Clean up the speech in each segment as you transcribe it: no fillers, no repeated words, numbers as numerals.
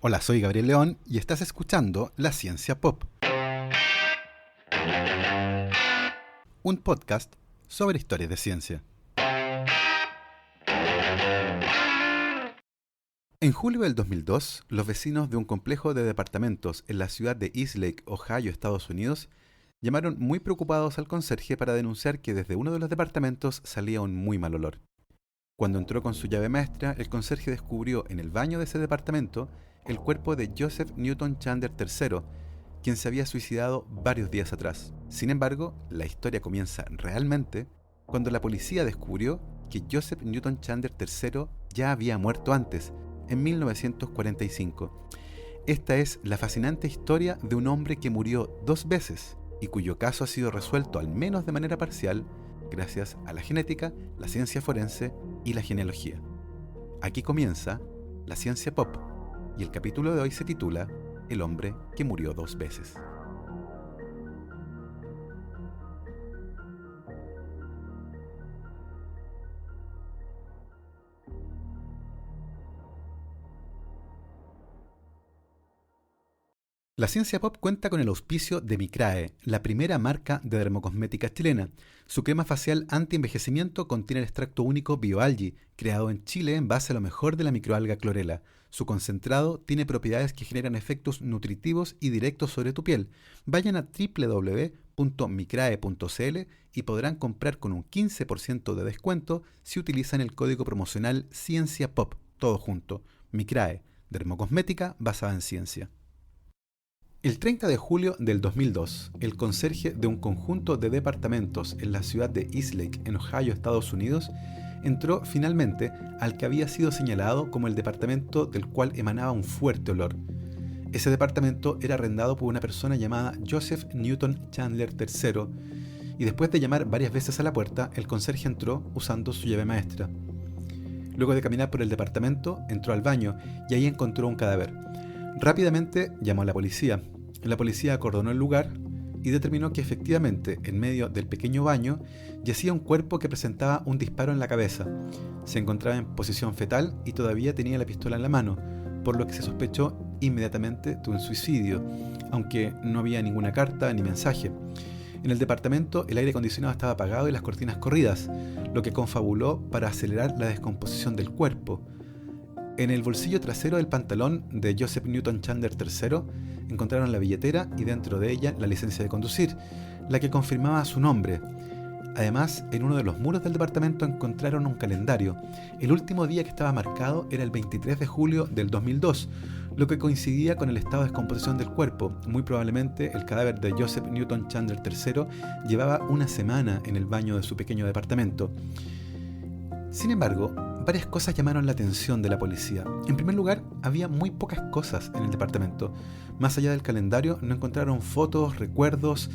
Hola, soy Gabriel León y estás escuchando La Ciencia Pop, un podcast sobre historias de ciencia. En julio del 2002, los vecinos de un complejo de departamentos en la ciudad de Eastlake, Ohio, Estados Unidos, llamaron muy preocupados al conserje para denunciar que desde uno de los departamentos salía un muy mal olor. Cuando entró con su llave maestra, el conserje descubrió en el baño de ese departamento el cuerpo de Joseph Newton Chandler III, quien se había suicidado varios días atrás. Sin embargo, la historia comienza realmente cuando la policía descubrió que Joseph Newton Chandler III ya había muerto antes, en 1945. Esta es la fascinante historia de un hombre que murió 2 veces y cuyo caso ha sido resuelto al menos de manera parcial gracias a la genética, la ciencia forense y la genealogía. Aquí comienza La Ciencia Pop y el capítulo de hoy se titula El hombre que murió 2 veces. La Ciencia Pop cuenta con el auspicio de Micrae, la primera marca de dermocosmética chilena. Su crema facial anti-envejecimiento contiene el extracto único BioAlgae, creado en Chile en base a lo mejor de la microalga clorela. Su concentrado tiene propiedades que generan efectos nutritivos y directos sobre tu piel. Vayan a www.micrae.cl y podrán comprar con un 15% de descuento si utilizan el código promocional CienciaPop, todo junto. Micrae, dermocosmética basada en ciencia. El 30 de julio del 2002, el conserje de un conjunto de departamentos en la ciudad de Eastlake, en Ohio, Estados Unidos, entró finalmente al que había sido señalado como el departamento del cual emanaba un fuerte olor. Ese departamento era arrendado por una persona llamada Joseph Newton Chandler III, y después de llamar varias veces a la puerta, el conserje entró usando su llave maestra. Luego de caminar por el departamento, entró al baño y ahí encontró un cadáver. Rápidamente llamó a la policía. La policía acordonó el lugar y determinó que efectivamente, en medio del pequeño baño, yacía un cuerpo que presentaba un disparo en la cabeza. Se encontraba en posición fetal y todavía tenía la pistola en la mano, por lo que se sospechó inmediatamente de un suicidio, aunque no había ninguna carta ni mensaje. En el departamento el aire acondicionado estaba apagado y las cortinas corridas, lo que confabuló para acelerar la descomposición del cuerpo. En el bolsillo trasero del pantalón de Joseph Newton Chandler III encontraron la billetera y dentro de ella la licencia de conducir, la que confirmaba su nombre. Además, en uno de los muros del departamento encontraron un calendario. El último día que estaba marcado era el 23 de julio del 2002, lo que coincidía con el estado de descomposición del cuerpo. Muy probablemente el cadáver de Joseph Newton Chandler III llevaba una semana en el baño de su pequeño departamento. Sin embargo, varias cosas llamaron la atención de la policía. En primer lugar, había muy pocas cosas en el departamento. Más allá del calendario, no encontraron fotos, recuerdos,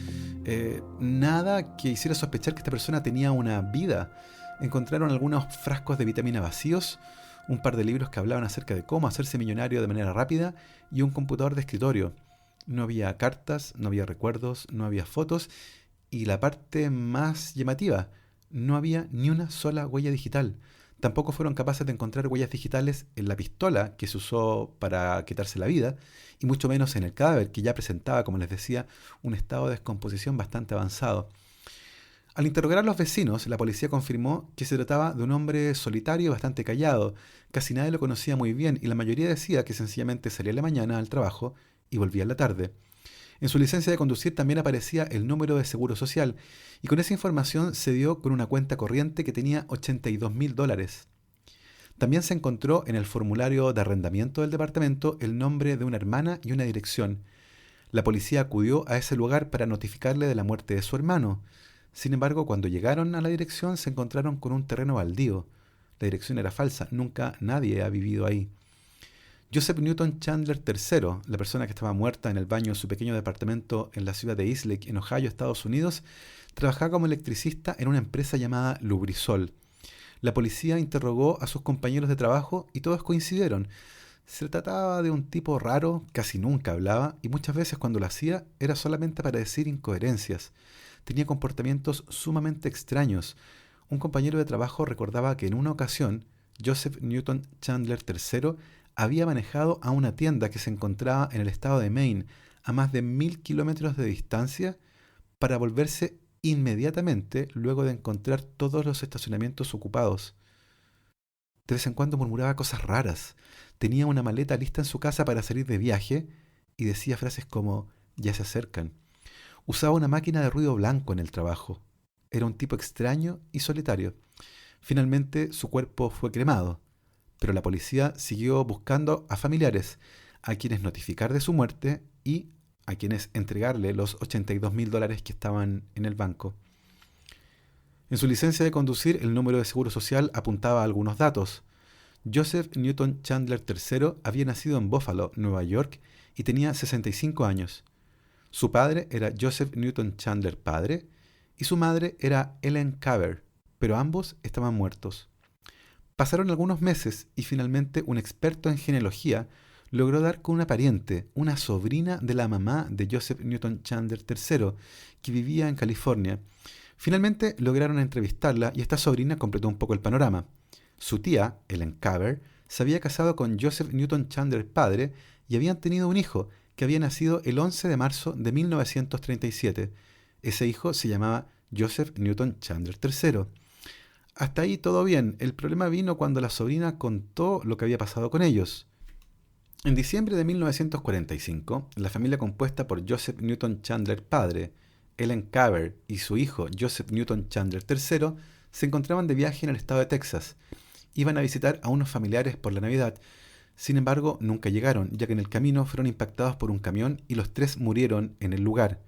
nada que hiciera sospechar que esta persona tenía una vida. Encontraron algunos frascos de vitamina vacíos, un par de libros que hablaban acerca de cómo hacerse millonario de manera rápida y un computador de escritorio. No había cartas, no había recuerdos, no había fotos y la parte más llamativa, no había ni una sola huella digital. Tampoco fueron capaces de encontrar huellas digitales en la pistola que se usó para quitarse la vida, y mucho menos en el cadáver, que ya presentaba, como les decía, un estado de descomposición bastante avanzado. Al interrogar a los vecinos, la policía confirmó que se trataba de un hombre solitario y bastante callado. Casi nadie lo conocía muy bien y la mayoría decía que sencillamente salía en la mañana al trabajo y volvía en la tarde. En su licencia de conducir también aparecía el número de seguro social, y con esa información se dio con una cuenta corriente que tenía $82,000. También se encontró en el formulario de arrendamiento del departamento el nombre de una hermana y una dirección. La policía acudió a ese lugar para notificarle de la muerte de su hermano. Sin embargo, cuando llegaron a la dirección se encontraron con un terreno baldío. La dirección era falsa, nunca nadie ha vivido ahí. Joseph Newton Chandler III, la persona que estaba muerta en el baño de su pequeño departamento en la ciudad de Eastlake, en Ohio, Estados Unidos, trabajaba como electricista en una empresa llamada Lubrisol. La policía interrogó a sus compañeros de trabajo y todos coincidieron. Se trataba de un tipo raro, casi nunca hablaba, y muchas veces cuando lo hacía era solamente para decir incoherencias. Tenía comportamientos sumamente extraños. Un compañero de trabajo recordaba que en una ocasión Joseph Newton Chandler III había manejado a una tienda que se encontraba en el estado de Maine, a más de 1000 kilómetros de distancia, para volverse inmediatamente luego de encontrar todos los estacionamientos ocupados. De vez en cuando murmuraba cosas raras. Tenía una maleta lista en su casa para salir de viaje y decía frases como «ya se acercan». Usaba una máquina de ruido blanco en el trabajo. Era un tipo extraño y solitario. Finalmente su cuerpo fue cremado, pero la policía siguió buscando a familiares, a quienes notificar de su muerte y a quienes entregarle los $82.000 que estaban en el banco. En su licencia de conducir, el número de seguro social apuntaba a algunos datos. Joseph Newton Chandler III había nacido en Buffalo, Nueva York, y tenía 65 años. Su padre era Joseph Newton Chandler padre y su madre era Ellen Caver, pero ambos estaban muertos. Pasaron algunos meses y finalmente un experto en genealogía logró dar con una pariente, una sobrina de la mamá de Joseph Newton Chandler III, que vivía en California. Finalmente lograron entrevistarla y esta sobrina completó un poco el panorama. Su tía, Ellen Caver, se había casado con Joseph Newton Chandler padre y habían tenido un hijo que había nacido el 11 de marzo de 1937. Ese hijo se llamaba Joseph Newton Chandler III. Hasta ahí todo bien. El problema vino cuando la sobrina contó lo que había pasado con ellos. En diciembre de 1945, la familia compuesta por Joseph Newton Chandler padre, Ellen Caver y su hijo Joseph Newton Chandler III se encontraban de viaje en el estado de Texas. Iban a visitar a unos familiares por la Navidad. Sin embargo, nunca llegaron, ya que en el camino fueron impactados por un camión y los tres murieron en el lugar.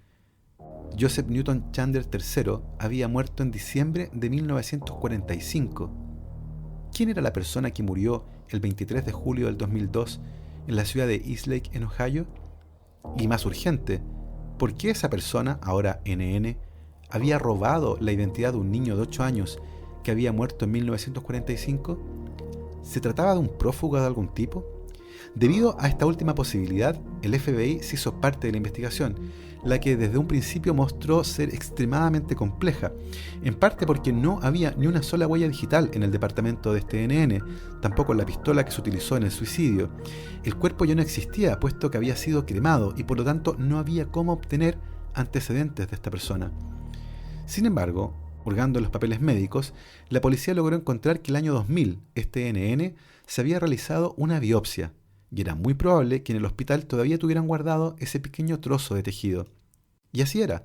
Joseph Newton Chandler III había muerto en diciembre de 1945. ¿Quién era la persona que murió el 23 de julio del 2002 en la ciudad de Eastlake, en Ohio? Y más urgente, ¿por qué esa persona, ahora NN, había robado la identidad de un niño de 8 años que había muerto en 1945? ¿Se trataba de un prófugo de algún tipo? Debido a esta última posibilidad, el FBI se hizo parte de la investigación, la que desde un principio mostró ser extremadamente compleja, en parte porque no había ni una sola huella digital en el departamento de este NN, tampoco en la pistola que se utilizó en el suicidio. El cuerpo ya no existía, puesto que había sido cremado, y por lo tanto no había cómo obtener antecedentes de esta persona. Sin embargo, hurgando en los papeles médicos, la policía logró encontrar que el año 2000, este NN se había realizado una biopsia, y era muy probable que en el hospital todavía tuvieran guardado ese pequeño trozo de tejido. Y así era.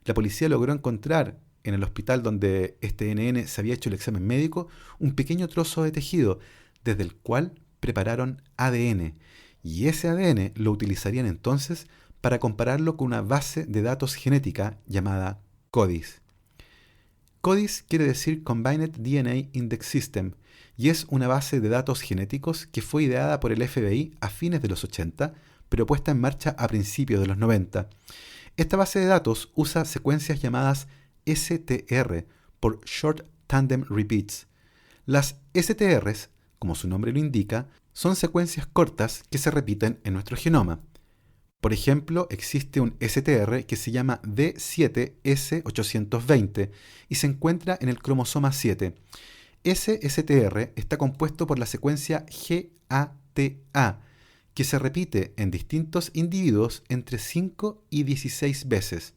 La policía logró encontrar en el hospital donde este NN se había hecho el examen médico un pequeño trozo de tejido, desde el cual prepararon ADN, y ese ADN lo utilizarían entonces para compararlo con una base de datos genética llamada CODIS. CODIS quiere decir Combined DNA Index System, y es una base de datos genéticos que fue ideada por el FBI a fines de los 80, pero puesta en marcha a principios de los 90. Esta base de datos usa secuencias llamadas STR, por Short Tandem Repeats. Las STRs, como su nombre lo indica, son secuencias cortas que se repiten en nuestro genoma. Por ejemplo, existe un STR que se llama D7S820 y se encuentra en el cromosoma 7. Ese STR está compuesto por la secuencia GATA, que se repite en distintos individuos entre 5 y 16 veces.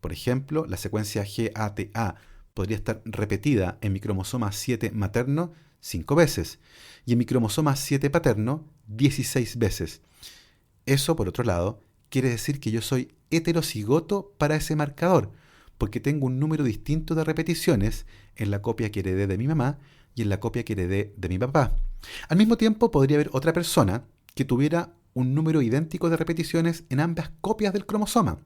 Por ejemplo, la secuencia GATA podría estar repetida en mi cromosoma 7 materno 5 veces y en mi cromosoma 7 paterno 16 veces. Eso, por otro lado, quiere decir que yo soy heterocigoto para ese marcador, porque tengo un número distinto de repeticiones en la copia que heredé de mi mamá y en la copia que heredé de mi papá. Al mismo tiempo, podría haber otra persona que tuviera un número idéntico de repeticiones en ambas copias del cromosoma.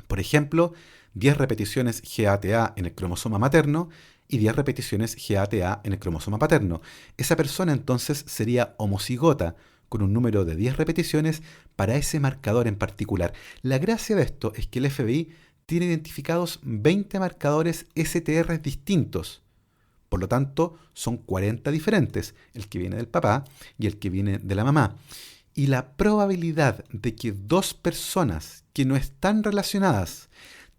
Por ejemplo, 10 repeticiones GATA en el cromosoma materno y 10 repeticiones GATA en el cromosoma paterno. Esa persona entonces sería homocigota, con un número de 10 repeticiones para ese marcador en particular. La gracia de esto es que el FBI tiene identificados 20 marcadores STR distintos. Por lo tanto, son 40 diferentes, el que viene del papá y el que viene de la mamá. Y la probabilidad de que dos personas que no están relacionadas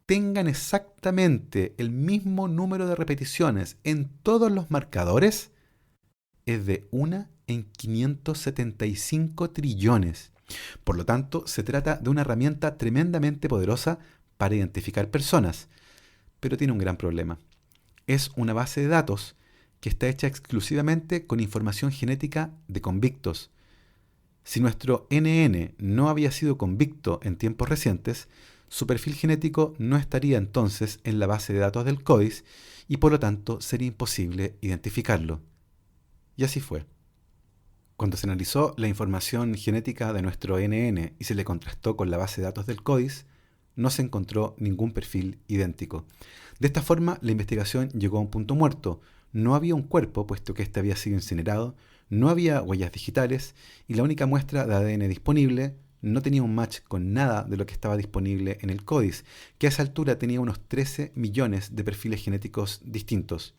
tengan exactamente el mismo número de repeticiones en todos los marcadores es de 1 en 575 trillones. Por lo tanto, se trata de una herramienta tremendamente poderosa para identificar personas. Pero tiene un gran problema. Es una base de datos que está hecha exclusivamente con información genética de convictos. Si nuestro NN no había sido convicto en tiempos recientes, su perfil genético no estaría entonces en la base de datos del CODIS y por lo tanto sería imposible identificarlo. Y así fue. Cuando se analizó la información genética de nuestro NN y se le contrastó con la base de datos del CODIS, no se encontró ningún perfil idéntico. De esta forma, la investigación llegó a un punto muerto. No había un cuerpo, puesto que éste había sido incinerado, no había huellas digitales y la única muestra de ADN disponible no tenía un match con nada de lo que estaba disponible en el CODIS, que a esa altura tenía unos 13 millones de perfiles genéticos distintos.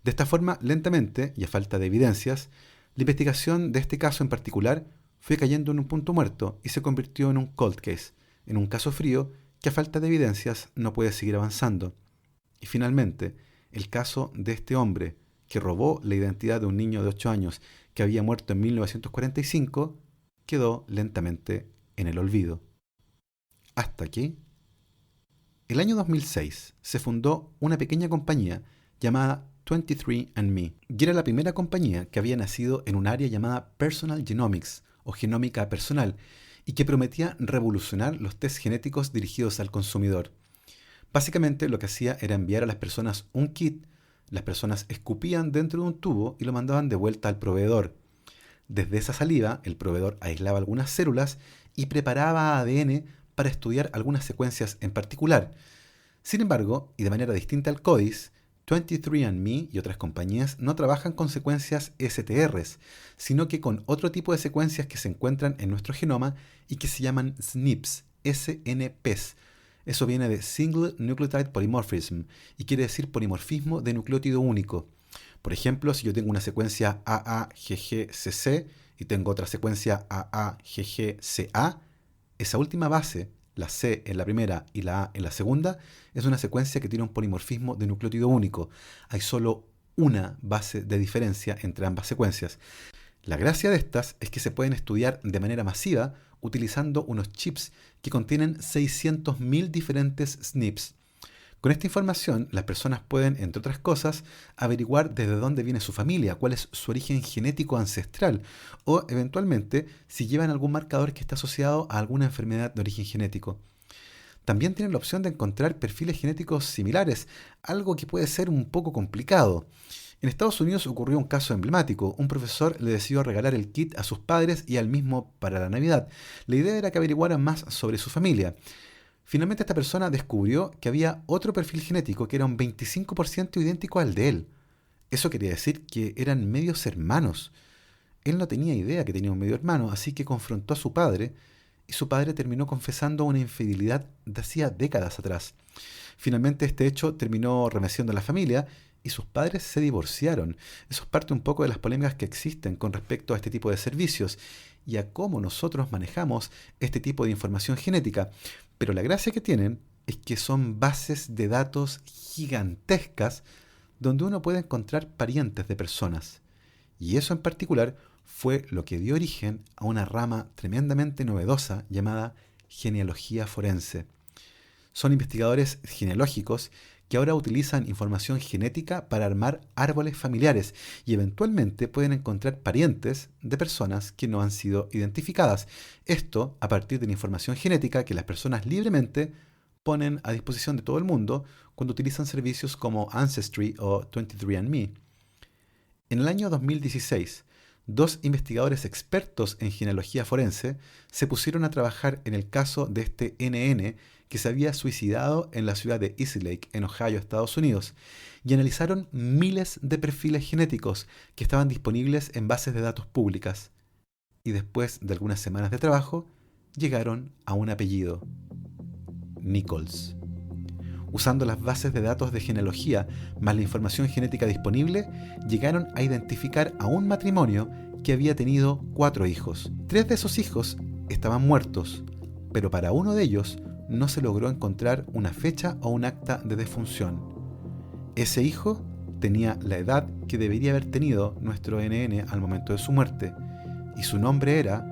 De esta forma, lentamente, y a falta de evidencias, la investigación de este caso en particular fue cayendo en un punto muerto y se convirtió en un cold case, en un caso frío que a falta de evidencias no puede seguir avanzando. Y finalmente, el caso de este hombre que robó la identidad de un niño de 8 años que había muerto en 1945 quedó lentamente en el olvido. Hasta que, el año 2006, se fundó una pequeña compañía llamada 23andMe, y era la primera compañía que había nacido en un área llamada Personal Genomics, o genómica personal, y que prometía revolucionar los test genéticos dirigidos al consumidor. Básicamente lo que hacía era enviar a las personas un kit, las personas escupían dentro de un tubo y lo mandaban de vuelta al proveedor. Desde esa saliva, el proveedor aislaba algunas células y preparaba ADN para estudiar algunas secuencias en particular. Sin embargo, y de manera distinta al CODIS, 23andMe y otras compañías no trabajan con secuencias STRs, sino que con otro tipo de secuencias que se encuentran en nuestro genoma y que se llaman SNPs, SNPs. Eso viene de Single Nucleotide Polymorphism y quiere decir polimorfismo de nucleótido único. Por ejemplo, si yo tengo una secuencia AAGGCC y tengo otra secuencia AAGGCA, esa última base, la C en la primera y la A en la segunda, es una secuencia que tiene un polimorfismo de nucleótido único. Hay solo una base de diferencia entre ambas secuencias. La gracia de estas es que se pueden estudiar de manera masiva utilizando unos chips que contienen 600.000 diferentes SNPs. Con esta información, las personas pueden, entre otras cosas, averiguar desde dónde viene su familia, cuál es su origen genético ancestral, o eventualmente si llevan algún marcador que está asociado a alguna enfermedad de origen genético. También tienen la opción de encontrar perfiles genéticos similares, algo que puede ser un poco complicado. En Estados Unidos ocurrió un caso emblemático. Un profesor le decidió regalar el kit a sus padres y a él mismo para la Navidad. La idea era que averiguaran más sobre su familia. Finalmente esta persona descubrió que había otro perfil genético que era un 25% idéntico al de él. Eso quería decir que eran medios hermanos. Él no tenía idea que tenía un medio hermano, así que confrontó a su padre y su padre terminó confesando una infidelidad de hacía décadas atrás. Finalmente este hecho terminó remeciendo a la familia y sus padres se divorciaron. Eso es parte un poco de las polémicas que existen con respecto a este tipo de servicios y a cómo nosotros manejamos este tipo de información genética. Pero la gracia que tienen es que son bases de datos gigantescas donde uno puede encontrar parientes de personas. Y eso en particular fue lo que dio origen a una rama tremendamente novedosa llamada genealogía forense. Son investigadores genealógicos que ahora utilizan información genética para armar árboles familiares y eventualmente pueden encontrar parientes de personas que no han sido identificadas. Esto a partir de la información genética que las personas libremente ponen a disposición de todo el mundo cuando utilizan servicios como Ancestry o 23andMe. En el año 2016, dos investigadores expertos en genealogía forense se pusieron a trabajar en el caso de este NN que se había suicidado en la ciudad de Eastlake, en Ohio, Estados Unidos, y analizaron miles de perfiles genéticos que estaban disponibles en bases de datos públicas. Y después de algunas semanas de trabajo, llegaron a un apellido: Nichols. Usando las bases de datos de genealogía más la información genética disponible, llegaron a identificar a un matrimonio que había tenido 4 hijos. 3 de esos hijos estaban muertos, pero para uno de ellos no se logró encontrar una fecha o un acta de defunción. Ese hijo tenía la edad que debería haber tenido nuestro NN al momento de su muerte, y su nombre era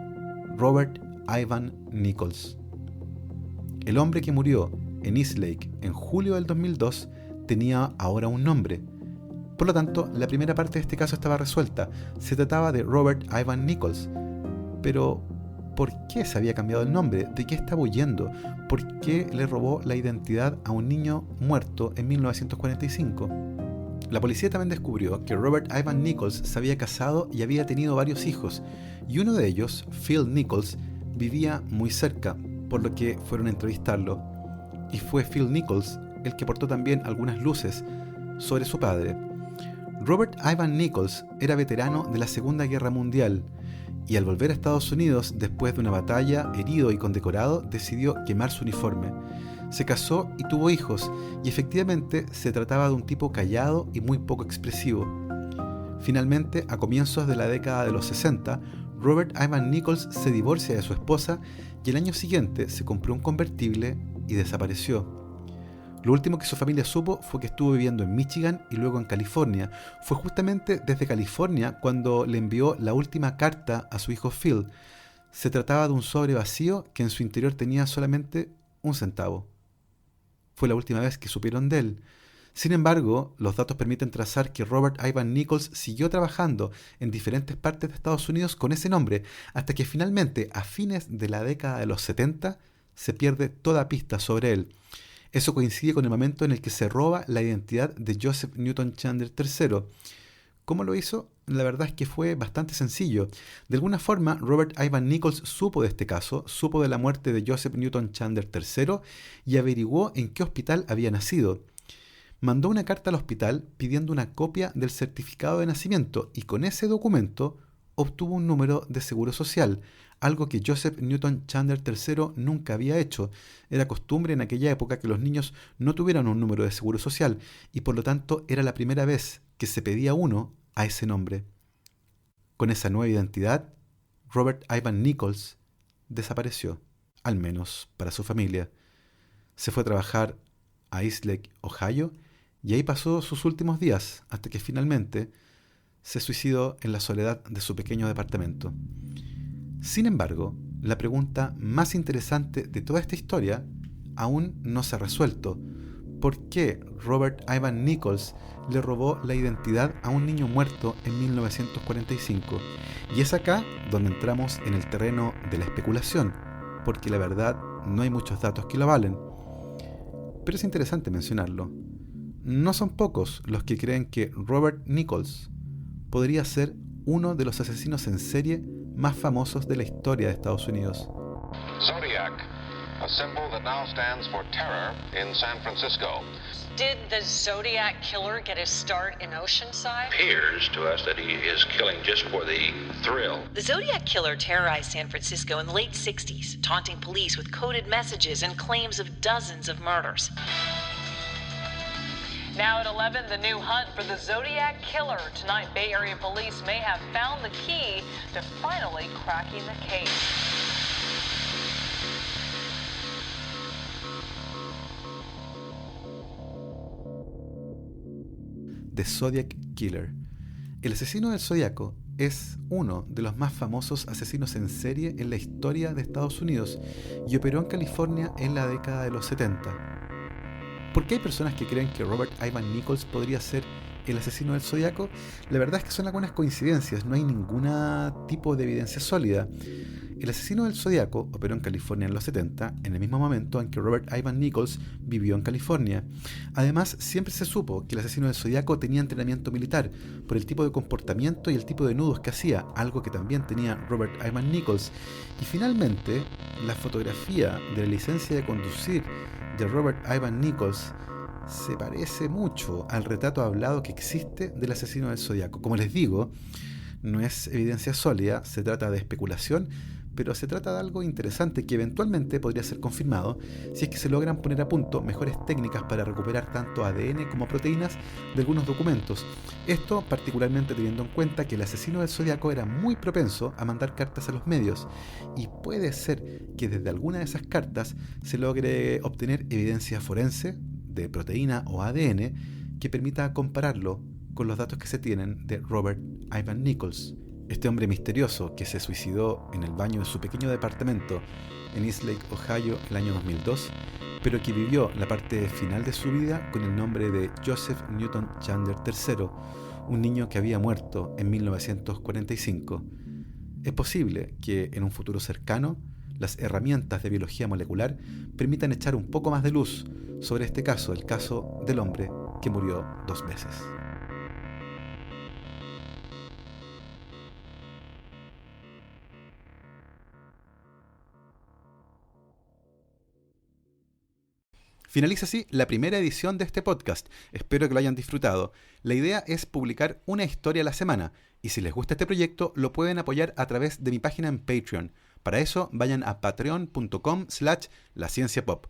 Robert Ivan Nichols. El hombre que murió en East Lake en julio del 2002 tenía ahora un nombre. Por lo tanto, la primera parte de este caso estaba resuelta. Se trataba de Robert Ivan Nichols. Pero, ¿por qué se había cambiado el nombre? ¿De qué estaba huyendo? ¿Por qué le robó la identidad a un niño muerto en 1945? La policía también descubrió que Robert Ivan Nichols se había casado y había tenido varios hijos, y uno de ellos, Phil Nichols, vivía muy cerca, por lo que fueron a entrevistarlo. Y fue Phil Nichols el que aportó también algunas luces sobre su padre. Robert Ivan Nichols era veterano de la Segunda Guerra Mundial, y al volver a Estados Unidos después de una batalla, herido y condecorado, decidió quemar su uniforme. Se casó y tuvo hijos, y efectivamente se trataba de un tipo callado y muy poco expresivo. Finalmente, a comienzos de la década de los 60, Robert Ivan Nichols se divorcia de su esposa y el año siguiente se compró un convertible y desapareció. Lo último que su familia supo fue que estuvo viviendo en Michigan y luego en California. Fue justamente desde California cuando le envió la última carta a su hijo Phil. Se trataba de un sobre vacío que en su interior tenía solamente un centavo. Fue la última vez que supieron de él. Sin embargo, los datos permiten trazar que Robert Ivan Nichols siguió trabajando en diferentes partes de Estados Unidos con ese nombre, hasta que finalmente, a fines de la década de los 70, se pierde toda pista sobre él. Eso coincide con el momento en el que se roba la identidad de Joseph Newton Chandler III. ¿Cómo lo hizo? La verdad es que fue bastante sencillo. De alguna forma, Robert Ivan Nichols supo de este caso, supo de la muerte de Joseph Newton Chandler III y averiguó en qué hospital había nacido. Mandó una carta al hospital pidiendo una copia del certificado de nacimiento y con ese documento obtuvo un número de seguro social, algo que Joseph Newton Chandler III nunca había hecho. Era costumbre en aquella época que los niños no tuvieran un número de seguro social y por lo tanto era la primera vez que se pedía uno a ese nombre. Con esa nueva identidad, Robert Ivan Nichols desapareció, al menos para su familia. Se fue a trabajar a East Lake, Ohio, y ahí pasó sus últimos días, hasta que finalmente se suicidó en la soledad de su pequeño departamento. Sin embargo, la pregunta más interesante de toda esta historia aún no se ha resuelto. ¿Por qué Robert Ivan Nichols le robó la identidad a un niño muerto en 1945? Y es acá donde entramos en el terreno de la especulación, porque la verdad no hay muchos datos que lo avalen. Pero es interesante mencionarlo. No son pocos los que creen que Robert Nichols podría ser uno de los asesinos en serie más famosos de la historia de Estados Unidos. Zodiac, a symbol that now stands for terror in San Francisco. Did the Zodiac killer get his start in Oceanside? Appears to us that he is killing just for the thrill. The Zodiac killer terrorized San Francisco in the late 60s, taunting police with coded messages and claims of dozens of murders. Now at 11, the new hunt for the Zodiac killer. Tonight, Bay Area police may have found the key to finally cracking the case. The Zodiac Killer. El asesino del Zodiaco es uno de los más famosos asesinos en serie en la historia de Estados Unidos y operó en California en la década de los 70. ¿Por qué hay personas que creen que Robert Ivan Nichols podría ser el asesino del Zodiaco? La verdad es que son algunas coincidencias, no hay ningún tipo de evidencia sólida. El asesino del Zodiaco operó en California en los 70, en el mismo momento en que Robert Ivan Nichols vivió en California. Además, siempre se supo que el asesino del Zodiaco tenía entrenamiento militar por el tipo de comportamiento y el tipo de nudos que hacía, algo que también tenía Robert Ivan Nichols. Y finalmente, la fotografía de la licencia de conducir de Robert Ivan Nichols se parece mucho al retrato hablado que existe del asesino del Zodiaco. Como les digo, no es evidencia sólida, se trata de especulación, pero se trata de algo interesante que eventualmente podría ser confirmado si es que se logran poner a punto mejores técnicas para recuperar tanto ADN como proteínas de algunos documentos. Esto particularmente teniendo en cuenta que el asesino del Zodiaco era muy propenso a mandar cartas a los medios y puede ser que desde alguna de esas cartas se logre obtener evidencia forense de proteína o ADN que permita compararlo con los datos que se tienen de Robert Ivan Nichols, este hombre misterioso que se suicidó en el baño de su pequeño departamento en East Lake, Ohio, el año 2002, pero que vivió la parte final de su vida con el nombre de Joseph Newton Chandler III, un niño que había muerto en 1945. Es posible que en un futuro cercano las herramientas de biología molecular permitan echar un poco más de luz sobre este caso, el caso del hombre que murió 2 veces. Finaliza así la primera edición de este podcast. Espero que lo hayan disfrutado. La idea es publicar una historia a la semana, y si les gusta este proyecto, lo pueden apoyar a través de mi página en Patreon. Para eso, vayan a patreon.com/lascienciapop.